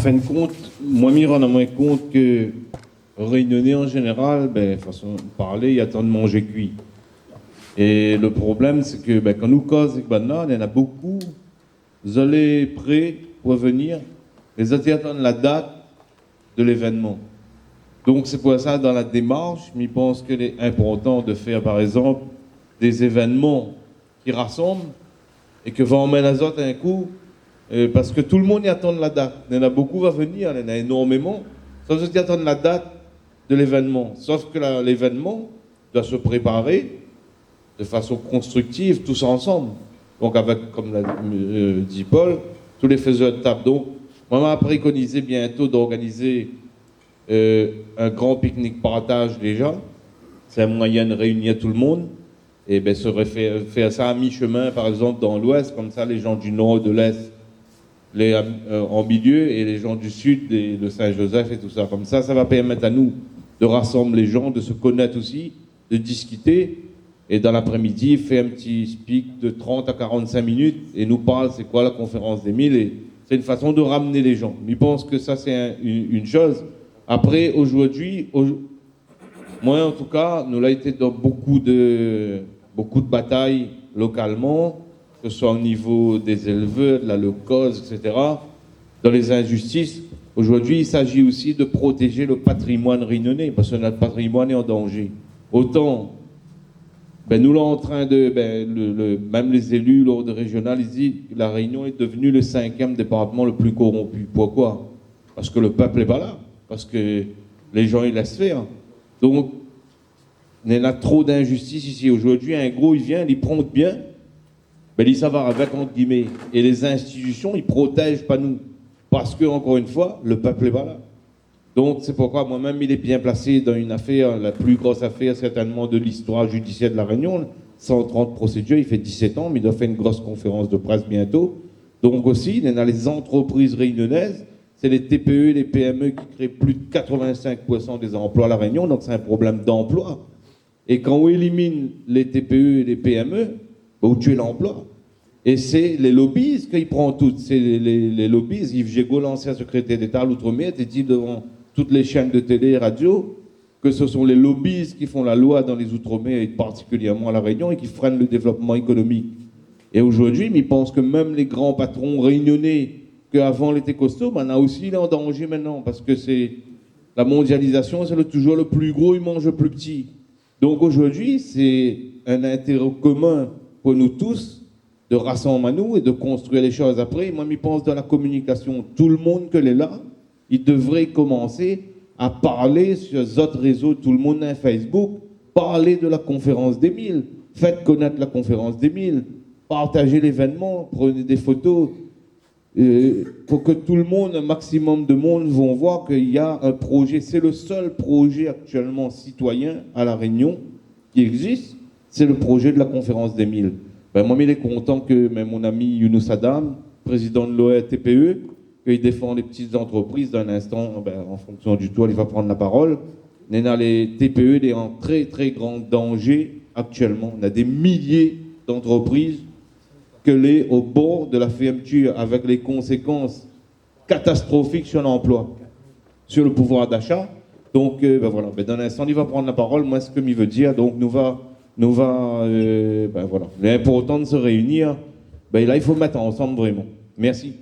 fin de compte, moi, je me rends moins compte que Réunionnais en général, ben, façon de parler, il attend de manger cuit. Et le problème, c'est que ben, quand nous causons avec Banna, il y en a beaucoup, vous allez prêts pour venir, les autres attendent la date de l'événement. Donc c'est pour ça, dans la démarche, je pense qu'il est important de faire, par exemple, des événements qui rassemblent et que va emmener les autres un coup, parce que tout le monde y attend la date. Il y en a beaucoup va venir, il y en a énormément, sauf ceux qui attendent la date de l'événement. Sauf que l'événement doit se préparer de façon constructive, tous ensemble. Donc avec, comme l'a dit Paul, tous les faiseurs de table. Donc, moi, je préconisé bientôt d'organiser un grand pique-nique partage déjà. C'est un moyen de réunir tout le monde. Et ben, serait faire ça à mi-chemin, par exemple, dans l'ouest, comme ça, les gens du nord, de l'est, en milieu, et les gens du sud, de Saint-Joseph et tout ça. Comme ça va permettre à nous de rassembler les gens, de se connaître aussi, de discuter. Et dans l'après-midi, faire un petit speak de 30 à 45 minutes et nous parle c'est quoi la conférence des 1000. Et c'est une façon de ramener les gens. Je pense que ça, c'est une chose. Après, aujourd'hui, moi en tout cas, nous avons été dans beaucoup de batailles localement, que ce soit au niveau des éleveurs, de la leucose, etc., dans les injustices. Aujourd'hui, il s'agit aussi de protéger le patrimoine réunionnais, parce que notre patrimoine est en danger. Autant, ben, nous sommes en train de, même les élus lors de régional, ils disent que la Réunion est devenue le 5e département le plus corrompu. Pourquoi? Parce que le peuple n'est pas là, parce que les gens ils laissent faire. Donc, il y en a trop d'injustice ici. Aujourd'hui, un gros, il vient, il prend bien, ben, il s'avère avec, entre guillemets. Et les institutions, ils protègent pas nous. Parce que, encore une fois, le peuple n'est pas là. Donc, c'est pourquoi moi-même, il est bien placé dans une affaire, la plus grosse affaire certainement de l'histoire judiciaire de la Réunion. 130 procédures, il fait 17 ans, mais il doit faire une grosse conférence de presse bientôt. Donc aussi, il y a les entreprises réunionnaises, c'est les TPE et les PME qui créent plus de 85% des emplois à la Réunion, donc c'est un problème d'emploi. Et quand on élimine les TPE et les PME, on tue l'emploi. Et c'est les lobbies qui prennent toutes. C'est les lobbies. Yves Gégaud, l'ancien secrétaire d'État à l'Outre-mer, était dit devant toutes les chaînes de télé et radio que ce sont les lobbies qui font la loi dans les Outre-mer et particulièrement à La Réunion et qui freinent le développement économique. Et aujourd'hui, ils pensent que même les grands patrons réunionnais qu'avant l'été costaud, maintenant aussi il est en danger maintenant parce que c'est la mondialisation, c'est toujours le plus gros, il mange le plus petit. Donc aujourd'hui, c'est un intérêt commun pour nous tous de rassembler à nous et de construire les choses après. Moi, je pense dans la communication, tout le monde que est là, il devrait commencer à parler sur les autres réseaux, tout le monde a Facebook, parler de la conférence des 1000, faites connaître la conférence des 1000, partagez l'événement, prenez des photos, pour que tout le monde, un maximum de monde, vont voir qu'il y a un projet. C'est le seul projet actuellement citoyen à La Réunion qui existe, c'est le projet de la conférence des 1000. Ben, moi, il est content que même mon ami Younous Adam, président de l'ORTPE, qu'il défend les petites entreprises d'un instant, ben, en fonction du tour, il va prendre la parole. Les TPE, il est en très très grand danger actuellement. On a des milliers d'entreprises que les au bord de la fermeture avec les conséquences catastrophiques sur l'emploi, sur le pouvoir d'achat. Donc, ben voilà, ben, dans l'instant, il va prendre la parole. Moi, ce que il veut dire, donc, voilà. Il est important de se réunir. Ben là, il faut mettre ensemble vraiment. Merci.